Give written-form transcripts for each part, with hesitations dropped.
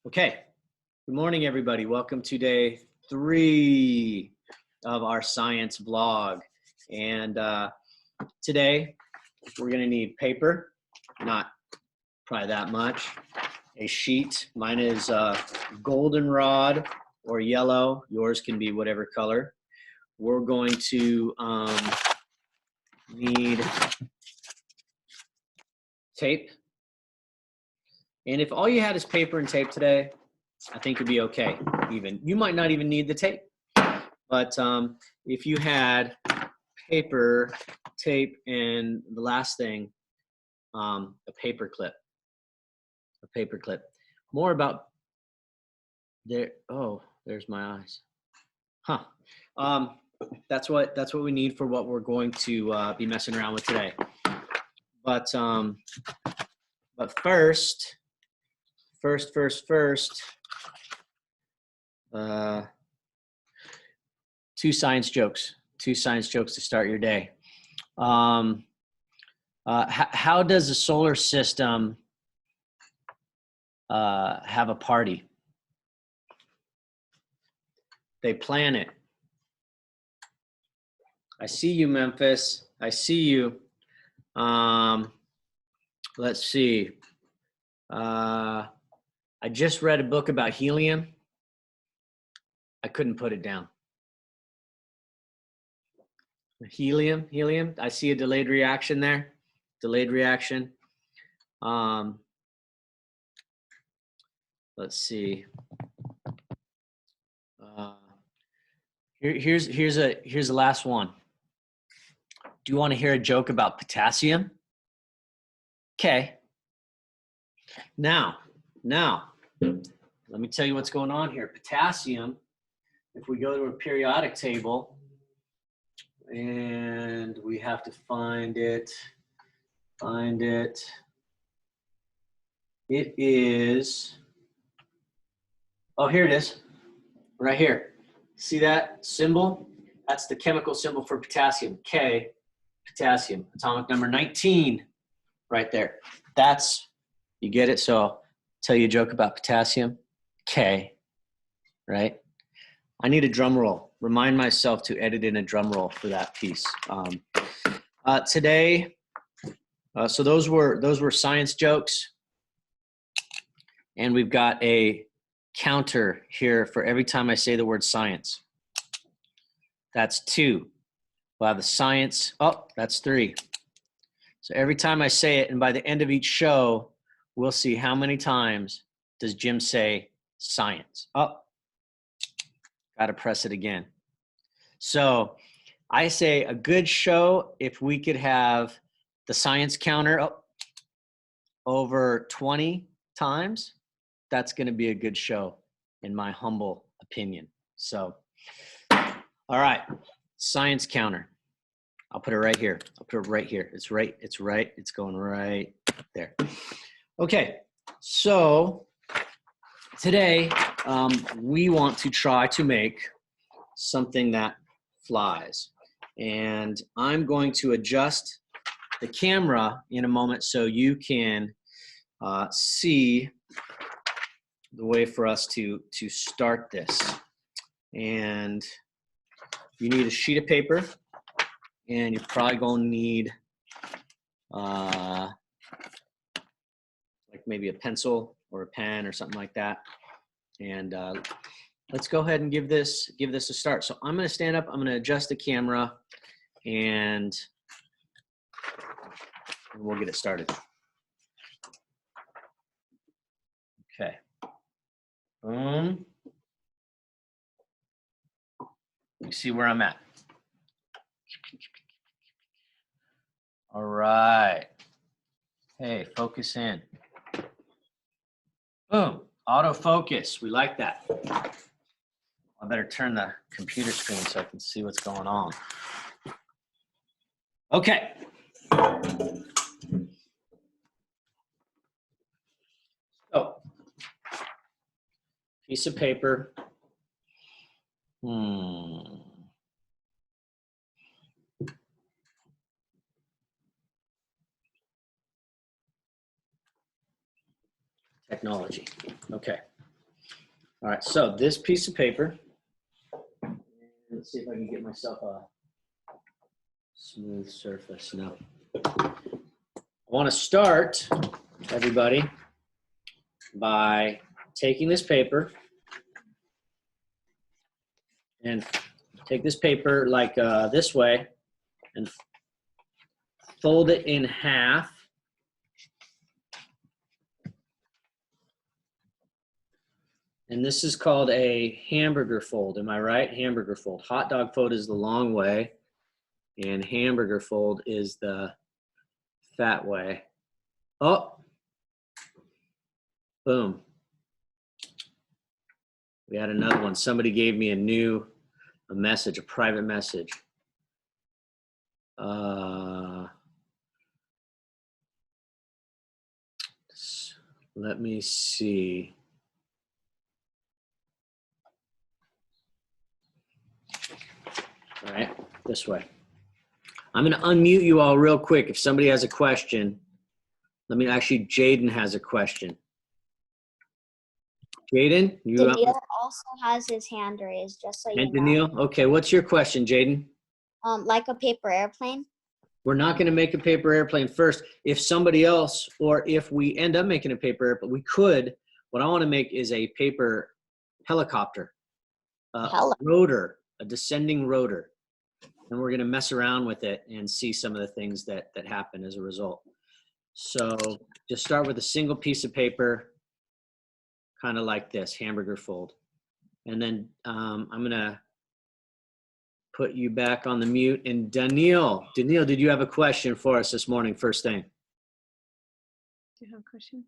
Okay, good morning, everybody. Welcome to day 3 of our science vlog. And today we're going to need paper, not probably that much, a sheet. Mine is goldenrod or yellow. Yours can be whatever color. We're going to need tape. And if all you had is paper and tape today, I think it'd be okay. Even you might not even need the tape, but if you had paper, tape, and the last thing, a paper clip. More about there. Oh, there's my eyes. Huh. That's what we need for what we're going to be messing around with today. But first. Two science jokes to start your day. How does the solar system have a party? They plan it. I see you, Memphis. I see you. Let's see. I just read a book about helium. I couldn't put it down. Helium. I see a delayed reaction there. Let's see. Here's the last one. Do you want to hear a joke about potassium? Okay. Now, let me tell you what's going on here. Potassium, if we go to a periodic table, and we have to find it. It is, oh, here it is, right here. See that symbol? That's the chemical symbol for potassium, K, potassium, atomic number 19, right there. That's, you get it? So I'll tell you a joke about potassium, K, right? I need a drum roll. Remind myself to edit in a drum roll for that piece. Today, so those were science jokes, and we've got a counter here for every time I say the word science. That's 2. We'll have the science. Oh, that's 3. So every time I say it, and by the end of each show, we'll see how many times does Jim say science. Oh, got to press it again. So I say a good show, if we could have the science counter over 20 times, that's going to be a good show, in my humble opinion. So, all right, science counter. I'll put it right here. It's going right there. Okay, so today we want to try to make something that flies. And I'm going to adjust the camera in a moment so you can see the way for us to start this. And you need a sheet of paper, and you're probably going to need like maybe a pencil or a pen or something like that. And let's go ahead and give this a start. So I'm going to stand up, I'm going to adjust the camera, and we'll get it started. Okay. Boom. You see where I'm at. All right. Hey, focus in. Boom. Autofocus. We like that. I better turn the computer screen so I can see what's going on. Okay. So, piece of paper. Technology. Okay. All right, so this piece of paper, let's see if I can get myself a smooth surface. No. I want to start, everybody, by taking this paper and take this paper like this way and fold it in half. And this is called a hamburger fold. Am I right? Hamburger fold. Hot dog fold is the long way, and hamburger fold is the fat way. Oh, boom. We had another one. Somebody gave me a message, a private message. Let me see. All right, this way. I'm going to unmute you all real quick. If somebody has a question, actually, Jaden has a question. Jaden, Daniil also has his hand raised, just so you know. Daniil, okay, what's your question, Jaden? Like a paper airplane. We're not going to make a paper airplane first. If somebody else, or if we end up making a paper airplane, we could. What I want to make is a paper helicopter, a rotor, a descending rotor. And we're going to mess around with it and see some of the things that happen as a result. So just start with a single piece of paper, kind of like this, hamburger fold. And then I'm going to put you back on the mute. And Daniil, did you have a question for us this morning, first thing? Do you have a question?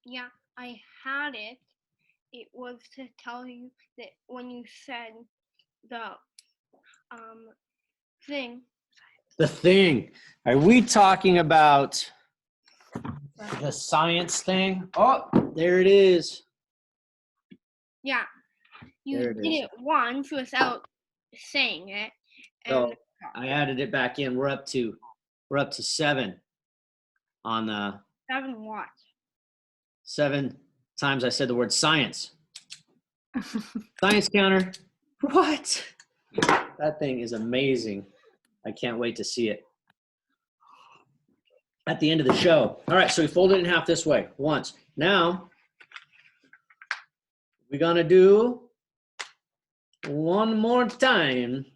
Yeah, I had it. It was to tell you that when you said the thing. The thing. Are we talking about the science thing? Oh, there it is. Yeah, you did it once without saying it. And so I added it back in. We're up to 7 on the 7 what? 7 times I said the word science. Science counter. What? That thing is amazing. I can't wait to see it at the end of the show. All right, so we fold it in half this way once. Now, we're going to do one more time.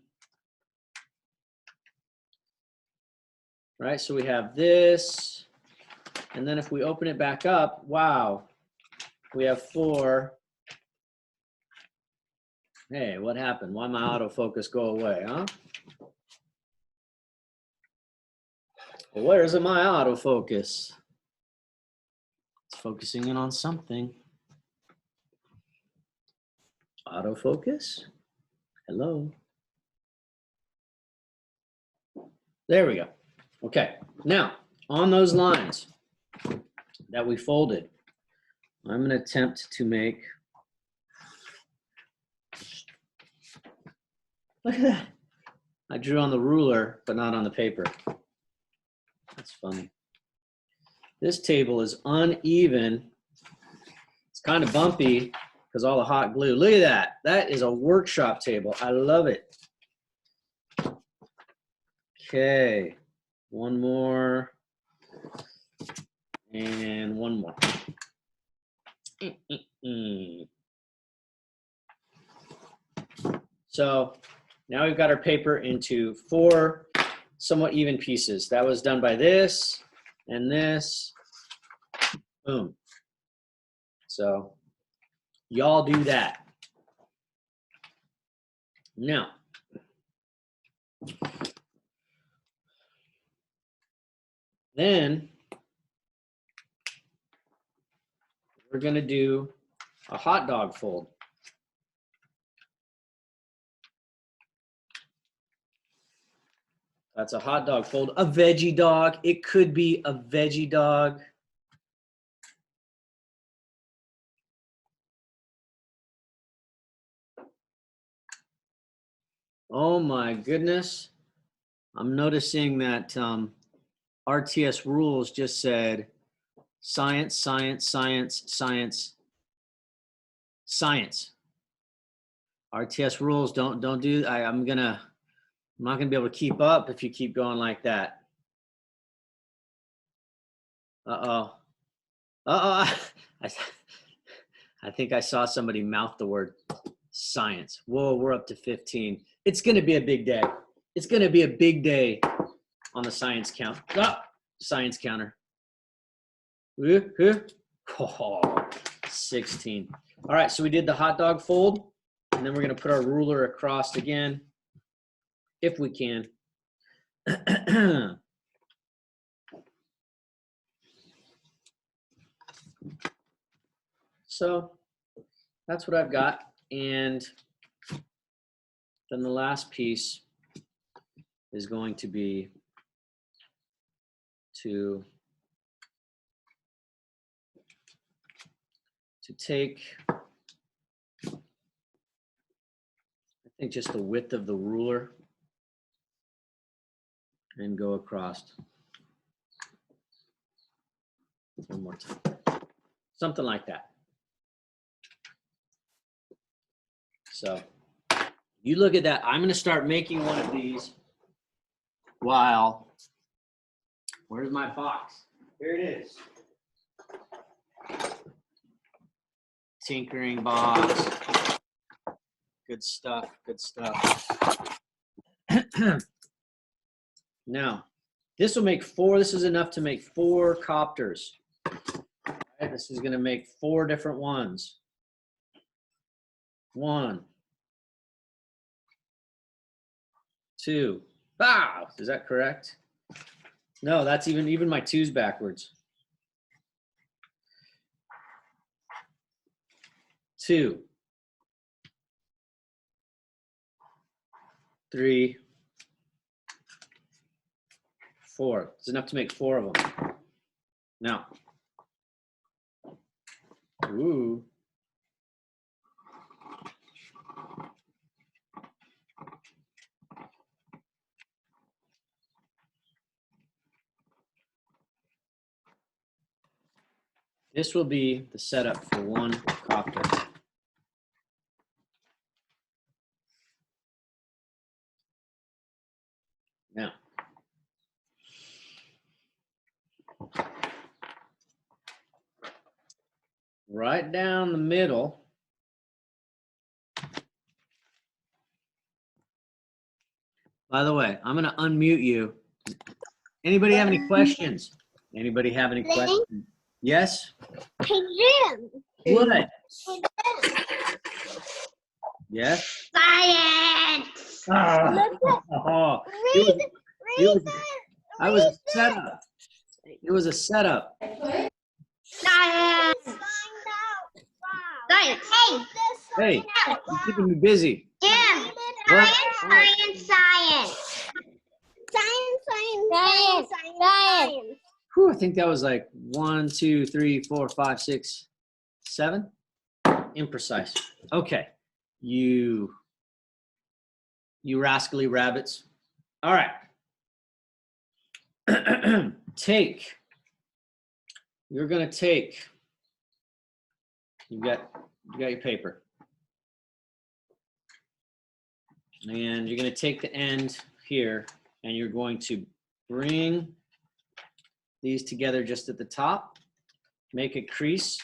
All right, so we have this. And then if we open it back up, wow, we have 4. Hey, what happened? Why my autofocus go away, huh? Where's my autofocus? It's focusing in on something. Autofocus? Hello? There we go. Okay, now on those lines that we folded, I'm going to attempt to make. Look at that. I drew on the ruler, but not on the paper. That's funny. This table is uneven. It's kind of bumpy because all the hot glue. Look at that. That is a workshop table. I love it. Okay. One more. And one more. So now we've got our paper into 4 somewhat even pieces. That was done by this and this. Boom. So y'all do that. Now, then we're going to do a hot dog fold. That's a hot dog fold. A veggie dog. It could be a veggie dog. Oh my goodness. I'm noticing that RTS Rules just said science, science, science, science. Science. RTS rules, don't do, I'm not gonna be able to keep up if you keep going like that. Uh-oh. Uh-oh. I think I saw somebody mouth the word science. Whoa, we're up to 15. It's gonna be a big day. It's gonna be a big day on the science count. Science counter. Oh, 16. All right, so we did the hot dog fold, and then we're gonna put our ruler across again, if we can. So that's what I've got. And then the last piece is going to be to take, I think, just the width of the ruler and go across. One more time. Something like that. So you look at that. I'm going to start making one of these while, where's my box? Here it is. Tinkering box. Good stuff, good stuff. Now, this will make 4. This is enough to make 4 copters. Right, this is going to make 4 different ones. 1, 2. Wow, is that correct? No, that's even my 2's backwards. 2, 3, 4. It's enough to make 4 of them. Now, ooh. This will be the setup for 1 copter. Now, right down the middle, by the way, I'm going to unmute you. Anybody have any questions? Anybody have any questions? Yes? Hey, Jim. What? Yes? Science. Oh, I was set up. It was a setup. Science. Science. Hey, you're keeping me busy. Jim. What? Science. Whew, I think that was like 1, 2, 3, 4, 5, 6, 7. Imprecise. Okay. You rascally rabbits. All right. You're going to take, you got your paper. And you're going to take the end here and you're going to bring these together just at the top, make a crease,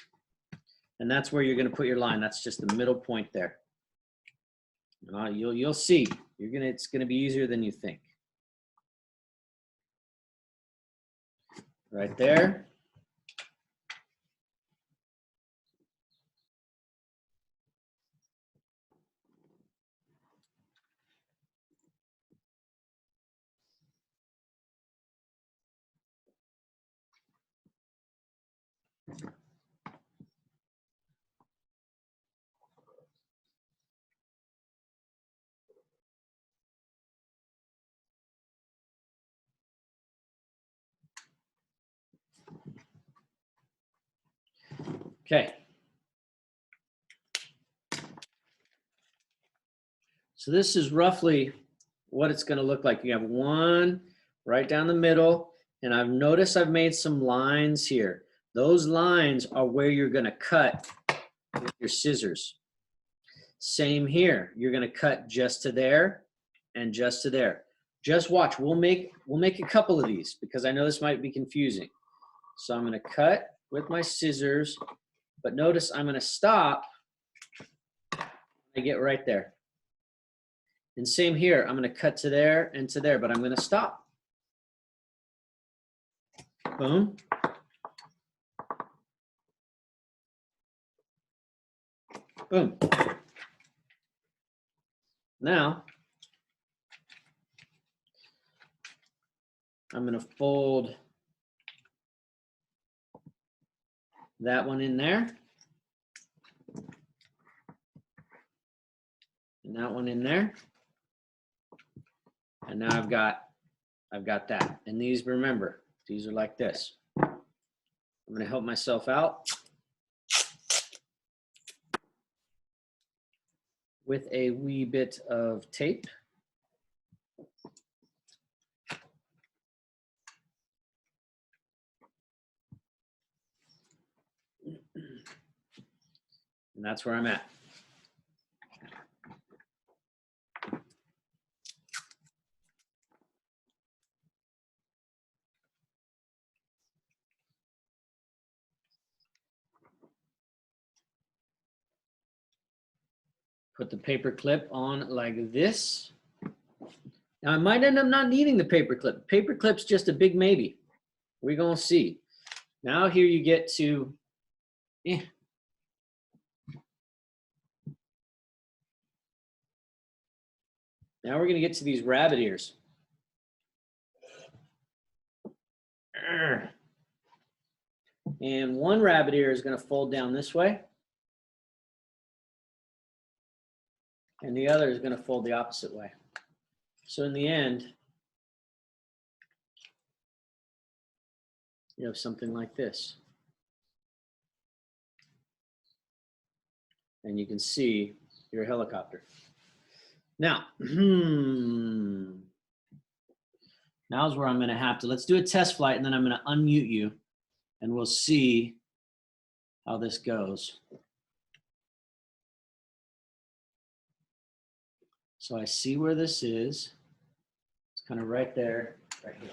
and that's where you're going to put your line. That's just the middle point there. You'll see. It's going to be easier than you think. Right there. Okay. So this is roughly what it's going to look like. You have 1 right down the middle, and I've noticed I've made some lines here. Those lines are where you're going to cut with your scissors. Same here. You're going to cut just to there and just to there. Just watch. We'll make a couple of these because I know this might be confusing. So I'm going to cut with my scissors, but notice I'm going to stop. I get right there. And same here. I'm going to cut to there and to there, but I'm going to stop. Boom. Boom. Now, I'm going to fold that one in there. And that one in there. And now I've got that. And these, remember, these are like this. I'm going to help myself out with a wee bit of tape. And that's where I'm at. Put the paper clip on like this. Now I might end up not needing the paper clip. Paper clip's just a big maybe. We're gonna see. Now here you get to, Now we're gonna get to these rabbit ears. And one rabbit ear is gonna fold down this way. And the other is going to fold the opposite way. So in the end, you have something like this. And you can see your helicopter. Now, now's where I'm going to have to, let's do a test flight and then I'm going to unmute you and we'll see how this goes. So I see where this is. It's kind of right there, right here.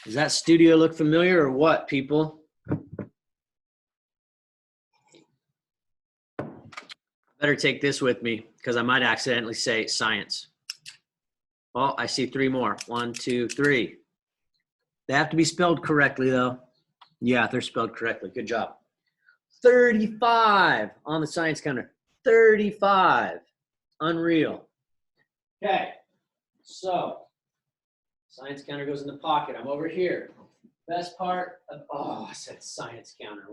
Does that studio look familiar or what, people? Better take this with me because I might accidentally say science. Oh, I see 3 more. 1, 2, 3. They have to be spelled correctly, though. Yeah, they're spelled correctly. Good job. 35 on the science counter. 35. Unreal. Okay. So, science counter goes in the pocket. I'm over here. Best part of, oh, I said science counter.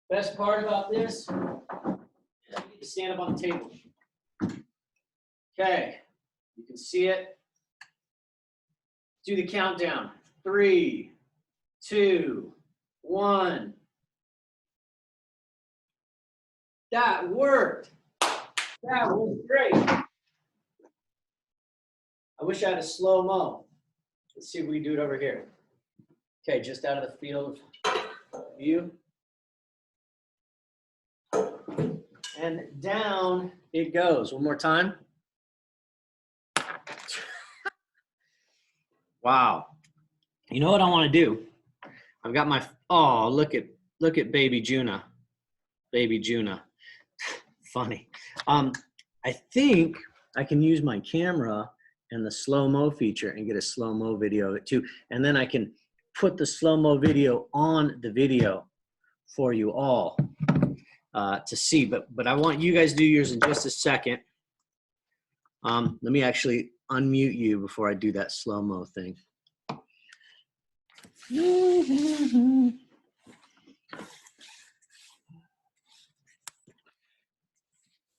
Best part about this, I need to stand up on the table. Okay. You can see it. Do the countdown. 3, 2, 1. That worked. That was great. I wish I had a slow-mo. Let's see if we can do it over here. Okay, just out of the field of view. And down it goes. One more time. Wow. You know what I want to do? I've got my, oh, look at baby Juna. Baby Juna. Funny. I think I can use my camera and the slow-mo feature and get a slow-mo video of it too. And then I can put the slow-mo video on the video for you all to see. But I want you guys to do yours in just a second. Let me actually unmute you before I do that slow-mo thing.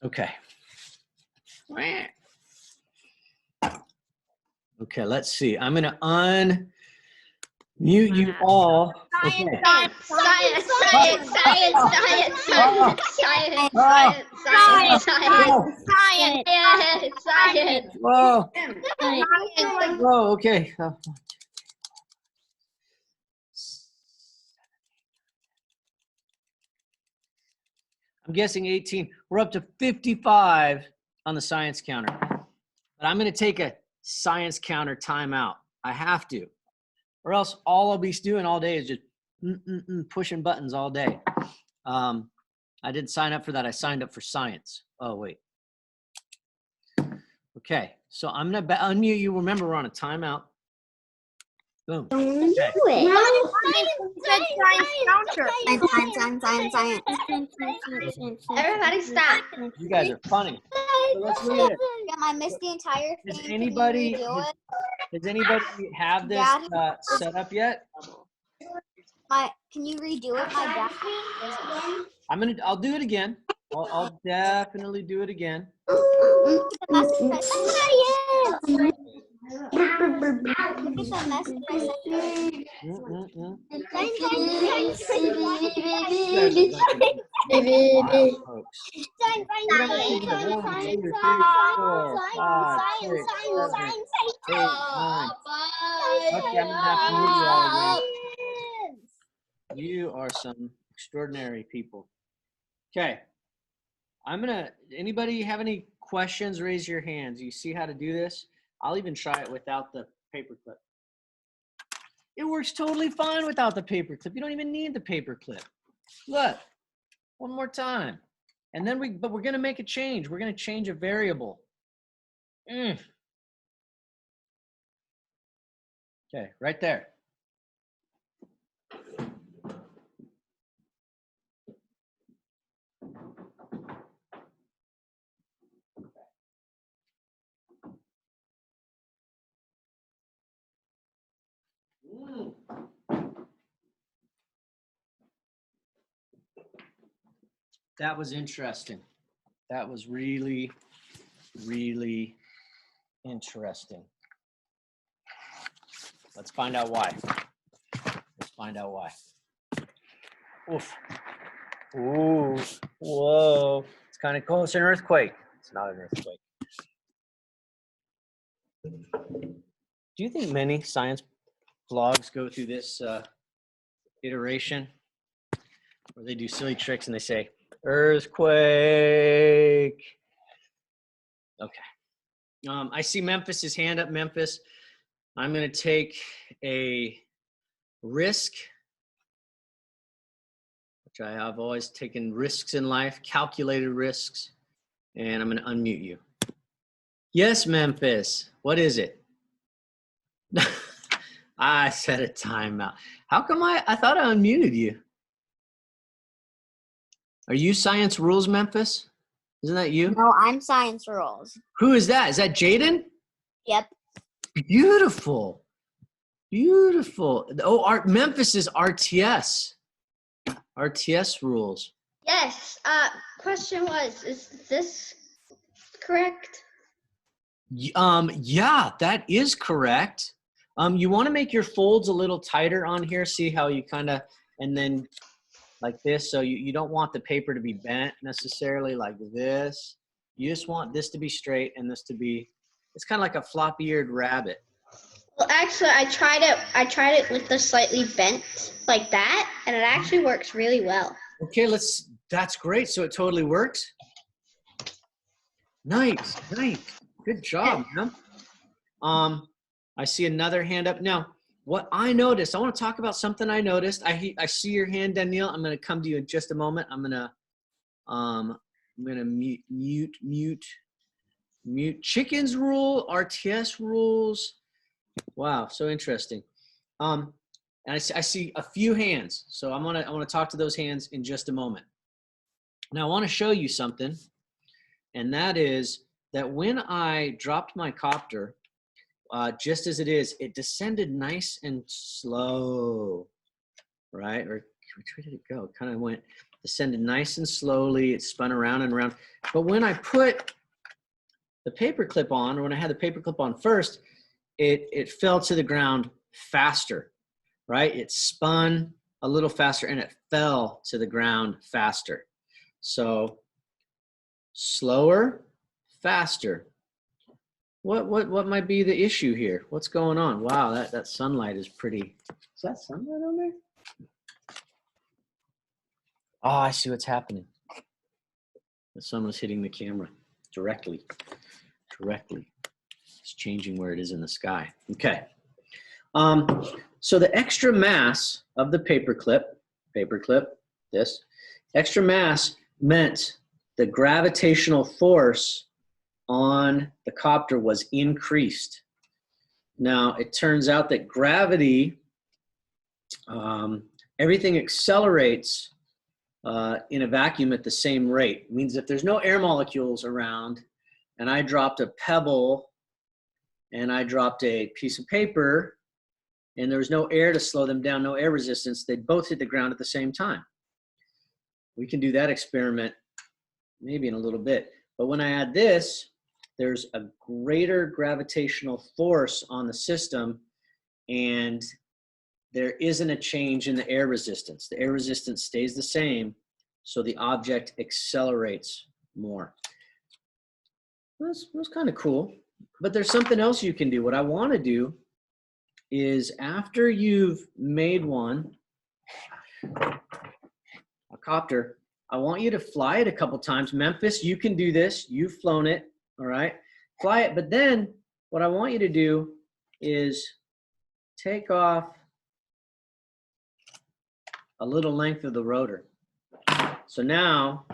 Okay. Okay, let's see. I'm going to Mute you all. Okay. Science, science, science, science, science, science, science, science, science, science, science. Whoa. Whoa, okay. I'm guessing 18. We're up to 55 on the science counter. But I'm going to take a science counter timeout. I have to. Or else all I'll be doing all day is just pushing buttons all day. I didn't sign up for that. I signed up for science. Oh, wait. Okay. So I'm going to unmute you. Remember, we're on a timeout. Boom. Okay. Everybody stop. You guys are funny. So let's read it. I missed the entire thing. Does anybody have this set up yet? Can you redo it? My dad. I'll do it again. I'll definitely do it again. You are some extraordinary people. Okay. Anybody have any questions? Raise your hands. You see how to do this? I'll even try it without the paperclip. It works totally fine without the paperclip. You don't even need the paperclip. Look, one more time. And then but we're going to make a change. We're going to change a variable. Okay, right there. That was interesting. That was really, really interesting. Let's find out why. Let's find out why. Oof. Ooh. Whoa. It's kind of close to an earthquake. It's not an earthquake. Do you think many science vlogs go through this iteration where they do silly tricks and they say, earthquake? Okay. I see Memphis's hand up. Memphis, I'm going to take a risk, which I have always taken risks in life, calculated risks, and I'm going to unmute you. Yes, Memphis. What is it? I set a timeout. How come I thought I unmuted you? Are you Science Rules, Memphis? Isn't that you? No, I'm Science Rules. Who is that? Is that Jaden? Yep. Beautiful. Beautiful. Oh, Memphis is RTS. RTS Rules. Yes. Question was, is this correct? Yeah, that is correct. You want to make your folds a little tighter on here. See how you kind of, and then like this. So you don't want the paper to be bent necessarily like this. You just want this to be straight and this to be, it's kind of like a floppy-eared rabbit. Well, actually, I tried it with the slightly bent like that, and it actually works really well. Okay, that's great. So it totally works. Nice, nice. Good job, man. I see another hand up. Now, what I noticed, I want to talk about something I noticed. I see your hand, Daniil. I'm going to come to you in just a moment. I'm going to mute chickens rule, RTS rules. Wow, so interesting. And I see a few hands. So I want to talk to those hands in just a moment. Now I want to show you something, and that is that when I dropped my copter, just as it is, it descended nice and slow, right? Or which way did it go? It kind of descended nice and slowly. It spun around and around. But when I put the paper clip on, or when I had the paper clip on first, it fell to the ground faster, right? It spun a little faster and it fell to the ground faster. So slower, faster. What might be the issue here? What's going on? Wow, that sunlight is pretty. Is that sunlight on there? Oh, I see what's happening. The sun was hitting the camera directly. It's changing where it is in the sky. Okay. So the extra mass of the paperclip, this extra mass meant the gravitational force on the copter was increased. Now, it turns out that gravity, everything accelerates in a vacuum at the same rate. It means if there's no air molecules around and I dropped a pebble and I dropped a piece of paper and there was no air to slow them down, no air resistance, they'd both hit the ground at the same time. We can do that experiment maybe in a little bit. But when I add this, there's a greater gravitational force on the system and there isn't a change in the air resistance. The air resistance stays the same, so the object accelerates more. That was kind of cool. But there's something else you can do. What I want to do is after you've made one, a copter, I want you to fly it a couple times. Memphis, you can do this. You've flown it, all right? Fly it, but then what I want you to do is take off a little length of the rotor. So now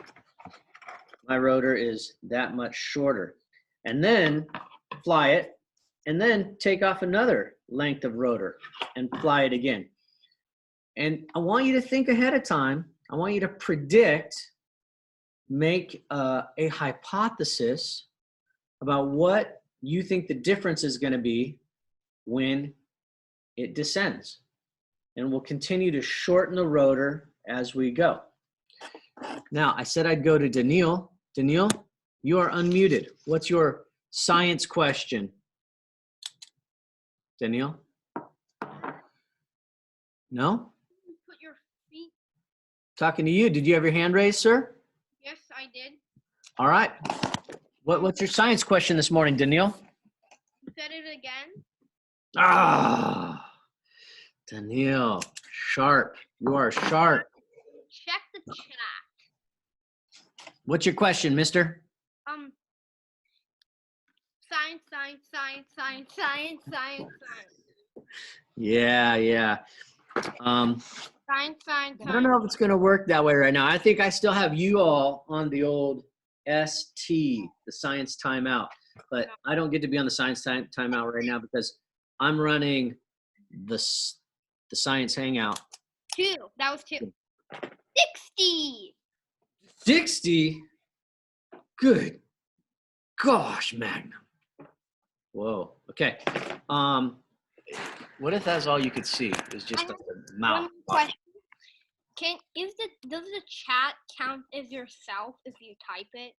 my rotor is that much shorter. And then fly it, and then take off another length of rotor and fly it again. And I want you to think ahead of time. I want you to predict, make a hypothesis about what you think the difference is going to be when it descends. And we'll continue to shorten the rotor as we go. Now, I said I'd go to Daniil. Daniil, you are unmuted. What's your science question? Daniil? No? Put your feet. Talking to you. Did you have your hand raised, sir? Yes, I did. All right. What's your science question this morning, Daniil? You said it again. Ah, Daniil, sharp. You are sharp. Check the chat. What's your question, mister? Science. Yeah. Science. I don't know if it's going to work that way right now. I think I still have you all on the old ST, the science timeout. But I don't get to be on the science timeout right now because I'm running the science hangout. 2. That was 2. 60. 60? Good gosh, Magnum. Whoa. Okay. What if that's all you could see? It was just like a mouth. One question. Does the chat count as yourself if you type it?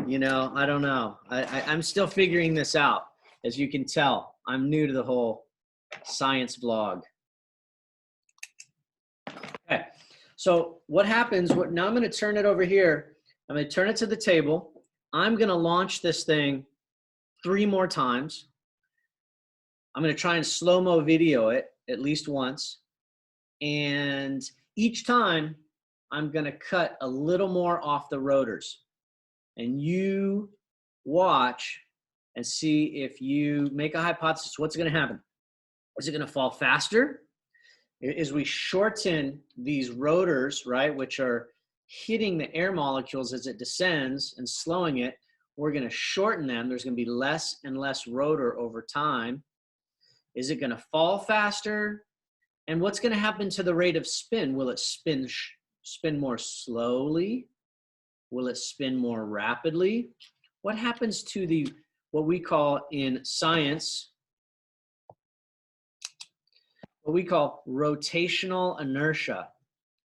You know, I don't know. I'm still figuring this out. As you can tell, I'm new to the whole science vlog. Okay, so what happens, now I'm going to turn it over here. I'm going to turn it to the table. I'm going to launch this thing 3 more times. I'm going to try and slow-mo video it at least once. And each time, I'm going to cut a little more off the rotors. And you watch and see if you make a hypothesis, what's going to happen? Is it going to fall faster? As we shorten these rotors, right, which are hitting the air molecules as it descends and slowing it, we're going to shorten them. There's going to be less and less rotor over time. Is it going to fall faster? And what's going to happen to the rate of spin? Will it spin more slowly? Will it spin more rapidly? What happens to what we call in science, what we call rotational inertia,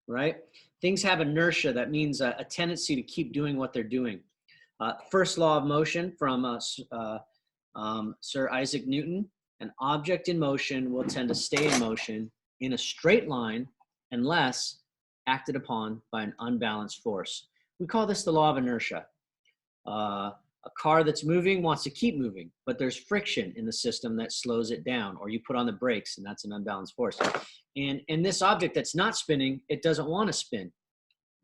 right? Things have inertia. That means a tendency to keep doing what they're doing. First law of motion from Sir Isaac Newton, an object in motion will tend to stay in motion in a straight line unless acted upon by an unbalanced force. We call this the law of inertia. A car that's moving wants to keep moving, but there's friction in the system that slows it down, or you put on the brakes and that's an unbalanced force. And in this object that's not spinning, it doesn't want to spin.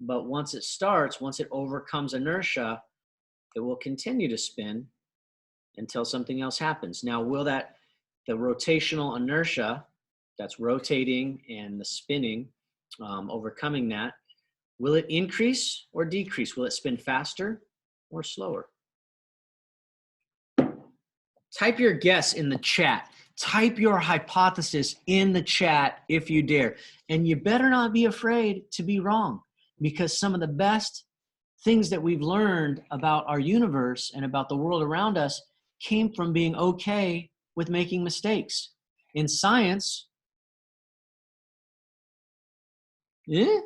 But once it starts, once it overcomes inertia, it will continue to spin until something else happens. Now, will the rotational inertia that's rotating and the spinning, overcoming that, will it increase or decrease? Will it spin faster or slower? Type your guess in the chat. Type your hypothesis in the chat if you dare. And you better not be afraid to be wrong, because some of the best things that we've learned about our universe and about the world around us came from being okay with making mistakes. In science, we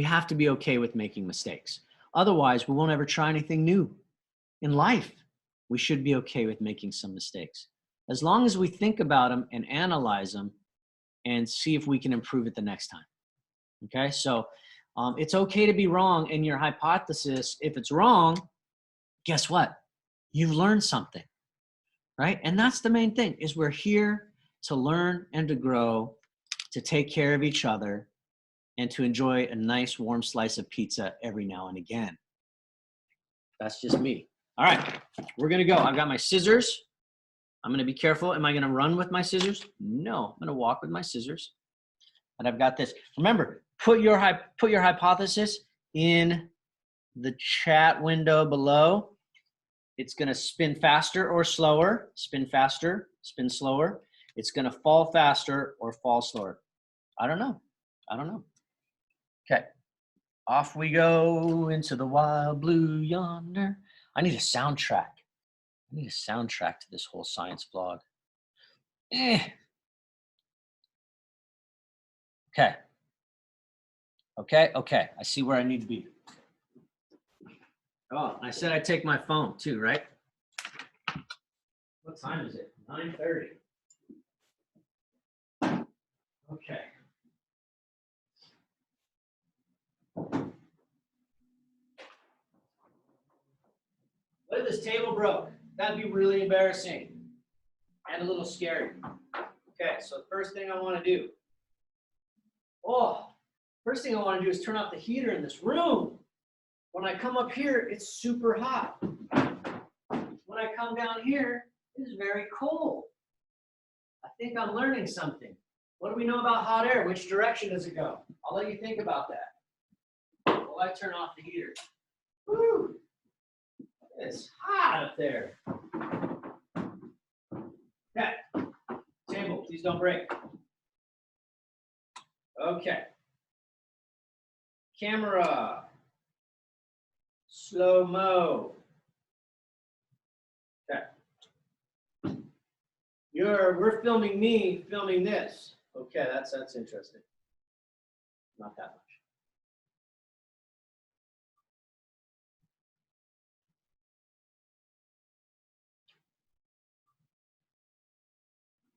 have to be okay with making mistakes. Otherwise, we won't ever try anything new. In life, we should be okay with making some mistakes, as long as we think about them and analyze them and see if we can improve it the next time. Okay, so it's okay to be wrong in your hypothesis. If it's wrong, guess what? You've learned something, right? And that's the main thing, is we're here to learn and to grow, to take care of each other, and to enjoy a nice warm slice of pizza every now and again. That's just me. All right, we're gonna go. I've got my scissors. I'm gonna be careful. Am I gonna run with my scissors? No, I'm gonna walk with my scissors. And I've got this. Remember, put your hypothesis in the chat window below. It's gonna spin faster or slower. Spin faster, spin slower. It's gonna fall faster or fall slower. I don't know. Okay, off we go into the wild blue yonder. I need a soundtrack. To this whole science vlog. Okay. I see where I need to be. Oh, I said I'd take my phone too, right? What time is it? 9:30. Okay. What if this table broke? That'd be really embarrassing and a little scary. Okay, so the first thing I want to do, is turn off the heater in this room. When I come up here, it's super hot. When I come down here, it is very cold. I think I'm learning something. What do we know about hot air? Which direction does it go? I'll let you think about that. While I turn off the heater. Woo! It's hot up there. Okay. Table, please don't break. Okay. Camera. Slow-mo. Okay. We're filming me filming this. Okay, that's interesting. Not that much.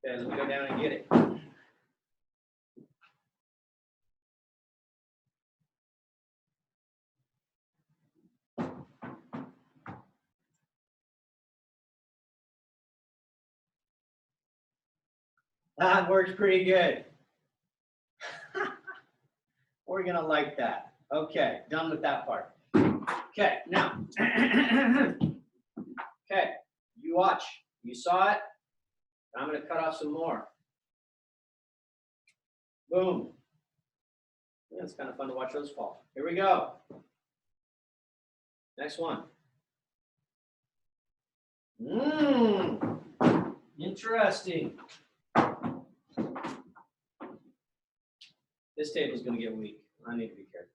Okay, let me go down and get it. That works pretty good. We're gonna like that. Okay, done with that part. Okay, now. Okay, you watch. You saw it. I'm gonna cut off some more. Boom. Yeah, it's kind of fun to watch those fall. Here we go. Next one. Interesting. This table's going to get weak. I need to be careful.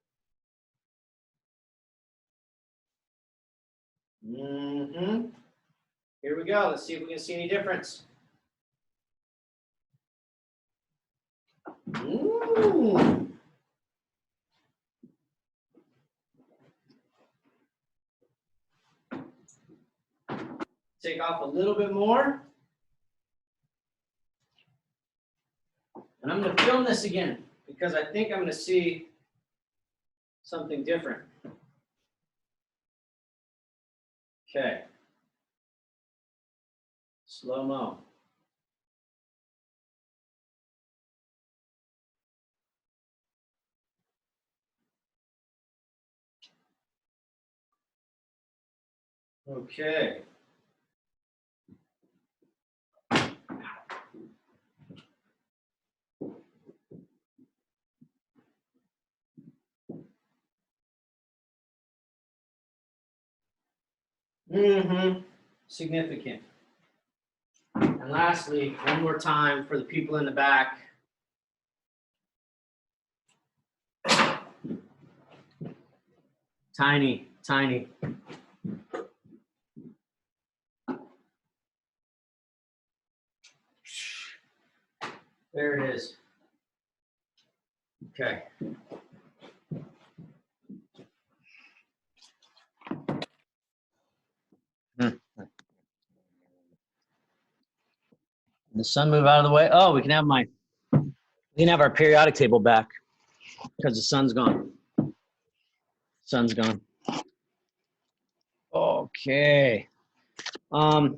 Here we go. Let's see if we can see any difference. Take off a little bit more. And I'm going to film this again because I think I'm going to see something different. Okay. Slow-mo. Okay. Significant. And lastly, one more time for the people in the back. Tiny, tiny. There it is. Okay. The sun move out of the way. Oh, we can have our periodic table back because the sun's gone. Sun's gone. Okay. Look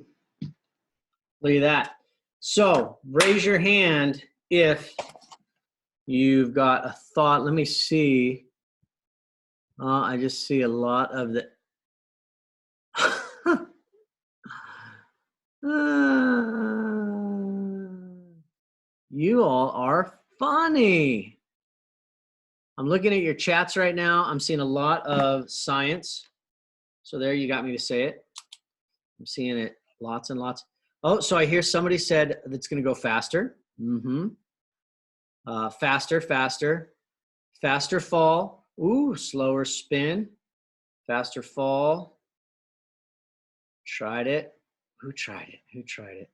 at that. So raise your hand if you've got a thought. Let me see. I just see a lot of the. You all are funny. I'm looking at your chats right now. I'm seeing a lot of science. So there, you got me to say it. I'm seeing it lots and lots. Oh, so I hear somebody said that's going to go faster. Faster, faster. Faster fall. Ooh, slower spin. Faster fall. Tried it. Who tried it? Who tried it?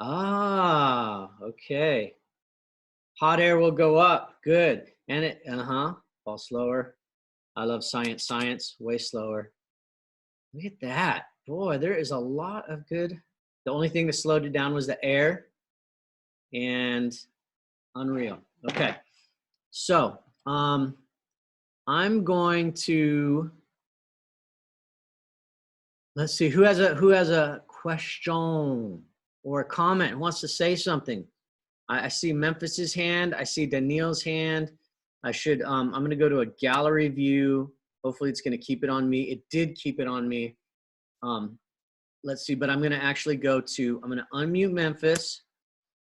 Ah, okay. Hot air will go up. Good. And it, fall slower. I love science. Science, way slower. Look at that. Boy, there is a lot of good. The only thing that slowed it down was the air. And unreal. Okay. So, I'm going to, let's see, who has a question or a comment, who wants to say something? I see Memphis's hand. I see Daniil's hand. I should, I'm going to go to a gallery view. Hopefully it's going to keep it on me. It did keep it on me. Let's see, but I'm going to actually I'm going to unmute Memphis.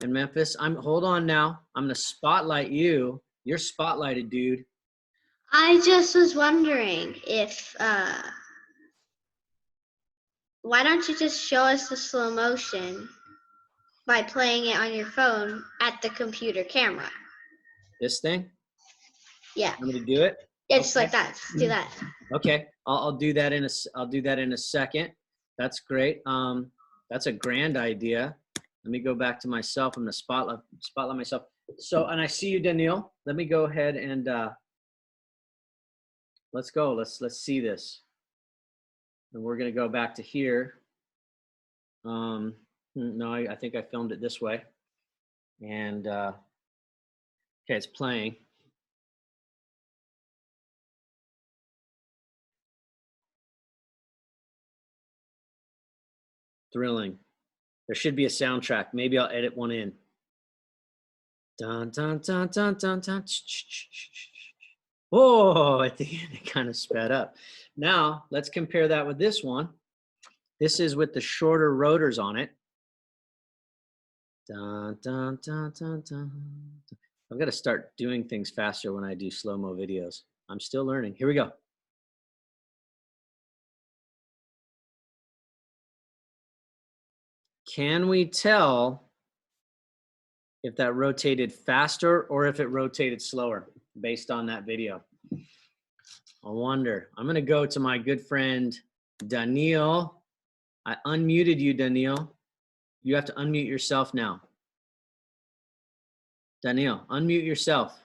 And Memphis, hold on now. I'm going to spotlight you. You're spotlighted, dude. I just was wondering if, why don't you just show us the slow motion by playing it on your phone at the computer camera? This thing? Yeah. I'm going to do it? Yeah, just like that. Just do that. Okay, I'll do that in a second. That's great. That's a grand idea. Let me go back to myself. I'm gonna spotlight myself. So, and I see you, Daniil. Let me go ahead and let's go. Let's see this. And we're gonna go back to here. No, I think I filmed it this way. And okay, it's playing. Thrilling. There should be a soundtrack. Maybe I'll edit one in. Dun, dun, dun, dun, dun, dun. Oh, at the end it kind of sped up. Now let's compare that with this one. This is with the shorter rotors on it. Dun, dun, dun, dun, dun. I've got to start doing things faster when I do slow-mo videos. I'm still learning. Here we go. Can we tell if that rotated faster or if it rotated slower based on that video? I wonder. I'm going to go to my good friend, Daniil. I unmuted you, Daniil. You have to unmute yourself now. Daniil, unmute yourself.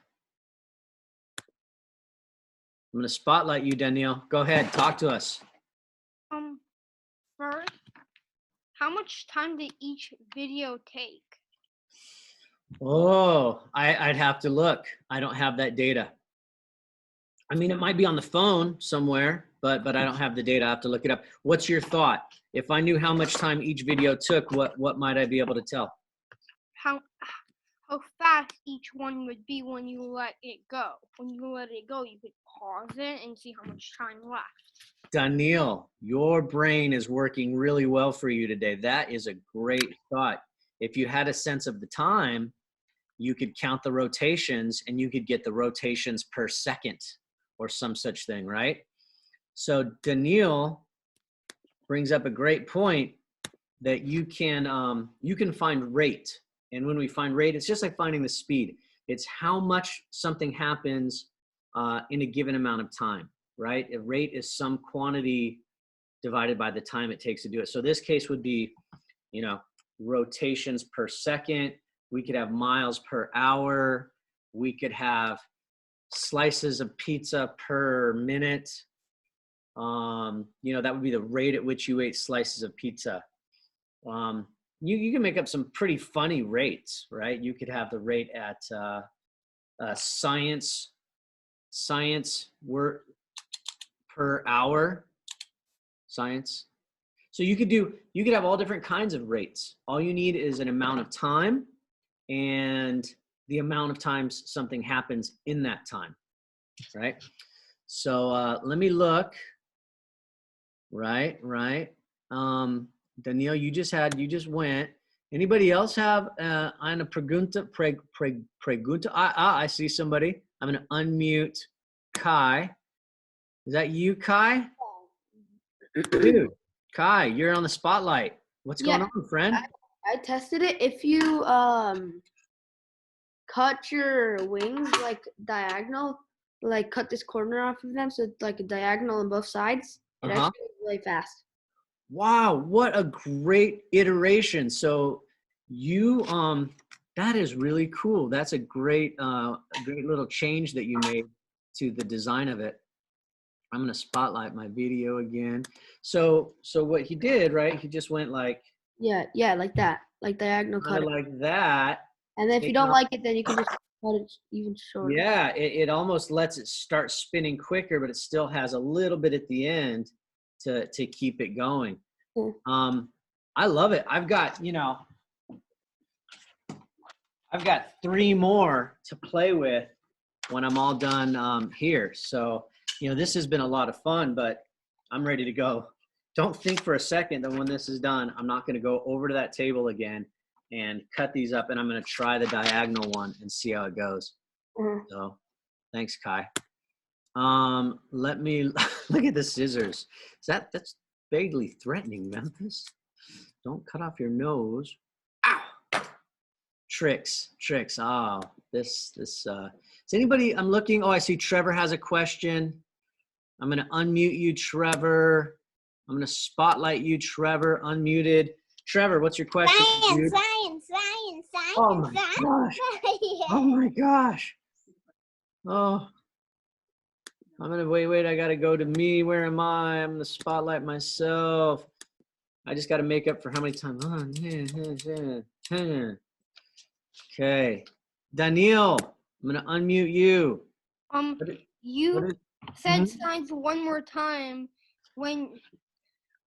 I'm going to spotlight you, Daniil. Go ahead. Talk to us. First, How much time did each video take? Oh, I'd have to look. I don't have that data. I mean, it might be on the phone somewhere, but I don't have the data. I have to look it up. What's your thought? If I knew how much time each video took, what might I be able to tell? How fast each one would be when you let it go. When you let it go, you could pause it and see how much time left. Daniil, your brain is working really well for you today. That is a great thought. If you had a sense of the time, you could count the rotations and you could get the rotations per second or some such thing, right? So Daniil brings up a great point that you can find rate. And when we find rate, it's just like finding the speed. It's how much something happens in a given amount of time, right? A rate is some quantity divided by the time it takes to do it. So this case would be, rotations per second. We could have miles per hour. We could have slices of pizza per minute. That would be the rate at which you ate slices of pizza. You can make up some pretty funny rates, right? You could have the rate at science word per hour, science. So you could have all different kinds of rates. All you need is an amount of time and the amount of times something happens in that time, right? So let me look. Right. Daniil, you just went. Anybody else have eine pregunta? I see somebody. I'm going to unmute Kai. Is that you, Kai? Dude, Kai, you're on the spotlight. What's going on, friend? I tested it. If you cut your wings like diagonal, like cut this corner off of them, so it's like a diagonal on both sides, it actually goes really fast. Wow, what a great iteration. So you that is really cool. That's a great little change that you made to the design of it. I'm going to spotlight my video again. So what he did, right? He just went like like that, like diagonal cut it. Like that. And then if you don't like it, then you can just cut it even shorter. Yeah, it almost lets it start spinning quicker, but it still has a little bit at the end to keep it going. I love it. I've got 3 more to play with when I'm all done here. So, this has been a lot of fun, but I'm ready to go. Don't think for a second that when this is done, I'm not going to go over to that table again and cut these up, and I'm going to try the diagonal one and see how it goes. So, thanks, Kai. Let me look at the scissors. That's vaguely threatening, Memphis. Don't cut off your nose. Ow! Tricks. Oh, this. Is anybody? I'm looking. Oh, I see Trevor has a question. I'm going to unmute you, Trevor. I'm going to spotlight you, Trevor. Unmuted. Trevor, what's your question? Science. Oh my gosh. Oh my gosh. Oh. I'm going to wait. I got to go to me. Where am I? I'm going to spotlight myself. I just got to make up for how many times. Okay. Daniil, I'm going to unmute you. You said science one more time when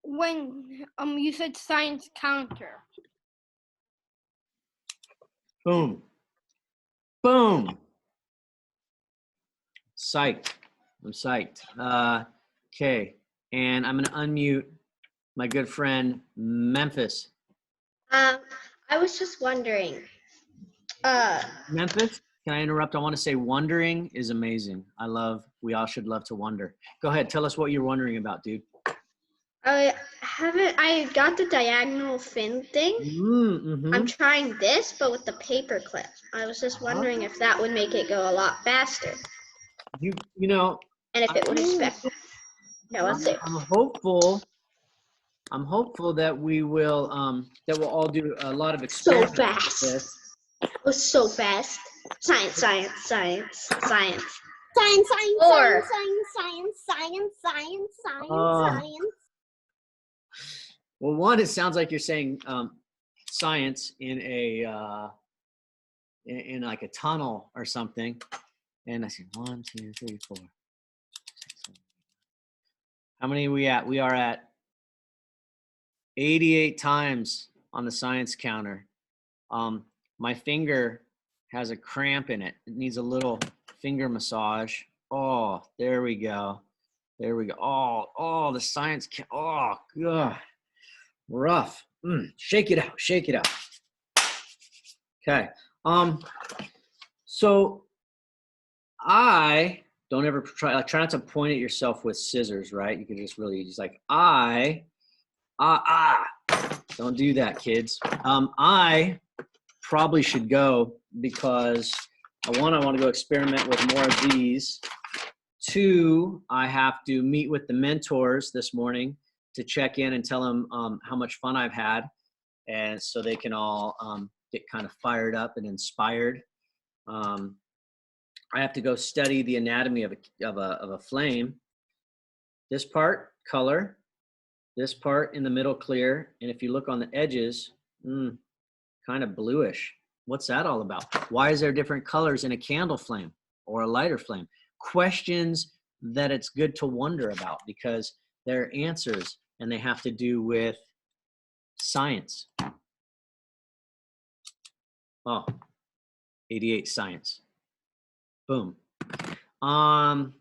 you said science counter. Boom. Psyched. I'm psyched. Okay. And I'm going to unmute my good friend, Memphis. I was just wondering. Memphis, can I interrupt? I want to say wondering is amazing. We all should love to wonder. Go ahead. Tell us what you're wondering about, dude. I got the diagonal fin thing. I'm trying this, but with the paper clip. I was just wondering if that would make it go a lot faster. You know. And if it would expect. Yeah, let's see. I'm hopeful that we'll all do a lot of experiments. So fast. It was so fast. Science. Well, one, it sounds like you're saying science in in like a tunnel or something. And I see 1, 2, 3, 4, 6, 7. How many are we at? We are at 88 times on the science counter. My finger has a cramp in it. It needs a little finger massage. Oh, there we go. There we go. Oh, the science. Oh, God. Rough. Shake it out. Shake it out. Okay. So I don't ever try not to point at yourself with scissors, right? You can just like don't do that, kids. I probably should go because I want to go experiment with more of these. 2, I have to meet with the mentors this morning to check in and tell them how much fun I've had, and so they can all get kind of fired up and inspired. I have to go study the anatomy of a flame. This part, color. This part in the middle, clear. And if you look on the edges, kind of bluish. What's that all about? Why is there different colors in a candle flame or a lighter flame? Questions that it's good to wonder about because they're answers and they have to do with science. Oh, 88 science. Boom. I'm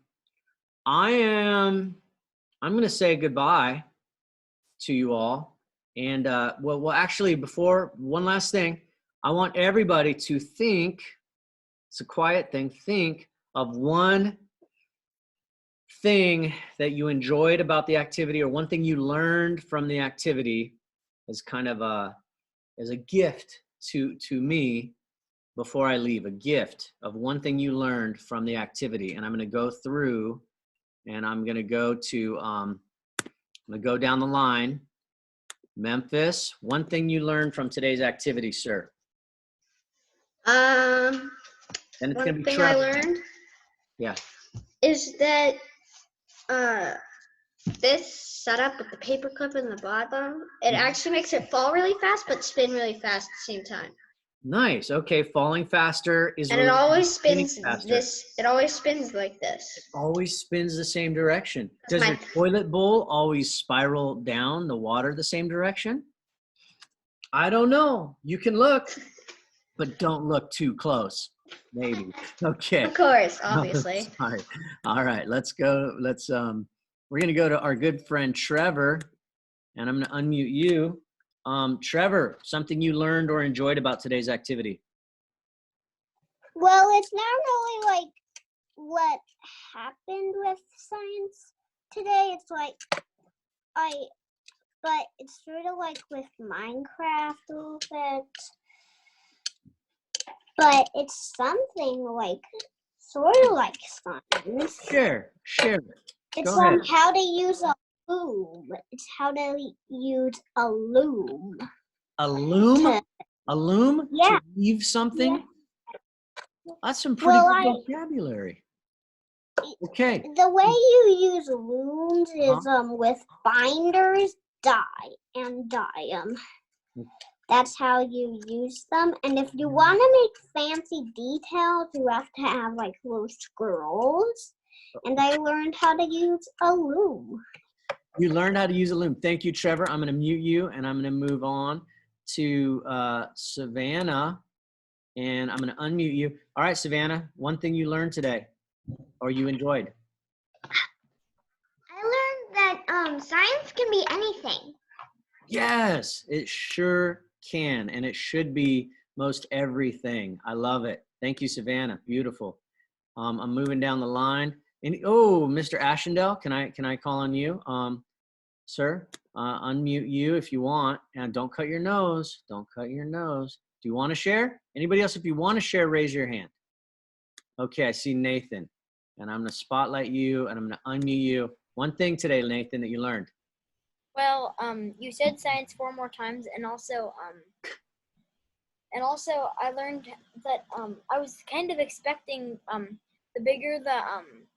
going to say goodbye to you all. And well, actually, before one last thing, I want everybody to think, it's a quiet thing, think of one thing that you enjoyed about the activity or one thing you learned from the activity as kind of as a gift to me before I leave, a gift of one thing you learned from the activity. And I'm going to go through and I'm going to go to, I'm going to go down the line. Memphis, one thing you learned from today's activity, sir. And it's one gonna be thing Trevor. I learned is that this setup with the paper clip in the bottom, it actually makes it fall really fast but spin really fast at the same time. Nice. Okay, falling faster is and it always spins faster. it always spins like this. It always spins the same direction. Does your toilet bowl always spiral down the water the same direction? I don't know. You can look, but don't look too close. Maybe. Okay. Of course, obviously. Sorry. All right, let's go. We're gonna go to our good friend Trevor, and I'm gonna unmute you. Trevor, something you learned or enjoyed about today's activity? Well, it's not really like what happened with science today. It's like but it's sort of like with Minecraft a little bit. But it's something like sort of like science. Share. It's how to use a loom. It's how to use a loom. A loom? A loom? Yeah. To weave something? Yeah. That's some pretty good vocabulary. Okay. The way you use looms is with binders, dye them. That's how you use them. And if you want to make fancy details, you have to have like little scrolls. And I learned how to use a loom. You learned how to use a loom. Thank you, Trevor. I'm going to mute you and I'm going to move on to Savannah. And I'm going to unmute you. All right, Savannah, one thing you learned today or you enjoyed? I learned that science can be anything. Yes, it sure can. And it should be most everything. I love it. Thank you, Savannah. Beautiful. I'm moving down the line. And Mr. Ashendale, can I call on you? Sir, unmute you if you want. And don't cut your nose. Don't cut your nose. Do you want to share? Anybody else, if you want to share, raise your hand. Okay, I see Nathan. And I'm going to spotlight you and I'm going to unmute you. One thing today, Nathan, that you learned. Well, you said science 4 more times, and also I learned that I was kind of expecting the bigger the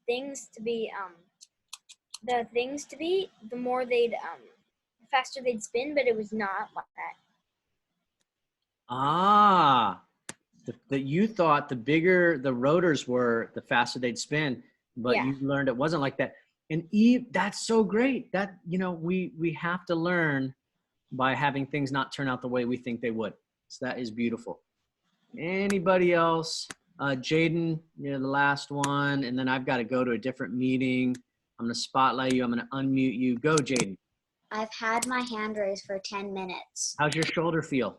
things to be, the more they'd faster they'd spin, but it was not like that. Ah, that you thought the bigger the rotors were, the faster they'd spin, but Yeah. you learned it wasn't like that. And that's so great. That, you know, we have to learn by having things not turn out the way we think they would. So that is beautiful. Anybody else? Jaden, you're the last one, and then I've got to go to a different meeting. I'm going to spotlight you. I'm going to unmute you. Go, Jaden. I've had my hand raised for 10 minutes. How's your shoulder feel?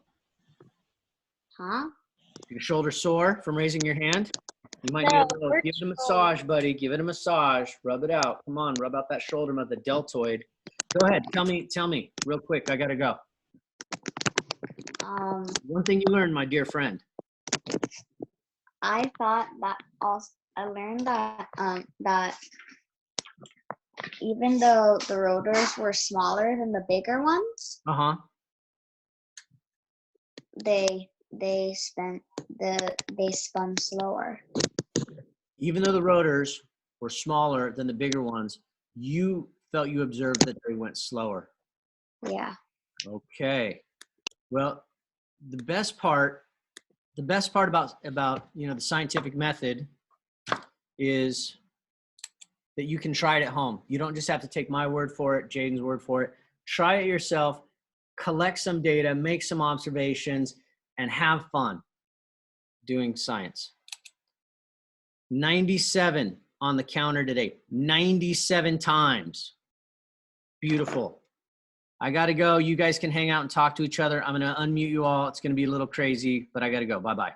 Huh? Your shoulder sore from raising your hand? You might need a little, give it a massage, buddy. Give it a massage. Rub it out. Come on, rub out that shoulder, the deltoid. Go ahead. Tell me real quick. I got to go. One thing you learned, my dear friend. I thought that also, I learned that that even though the rotors were smaller than the bigger ones, they spun slower. Even though the rotors were smaller than the bigger ones, you felt you observed that they went slower. Yeah. Okay. Well, the best part about you know, the scientific method is that you can try it at home. You don't just have to take my word for it, Jaden's word for it. Try it yourself, collect some data, make some observations, and have fun doing science. 97 on the counter today. 97 times. Beautiful. I got to go. You guys can hang out and talk to each other. I'm going to unmute you all. It's going to be a little crazy, but I got to go. Bye-bye.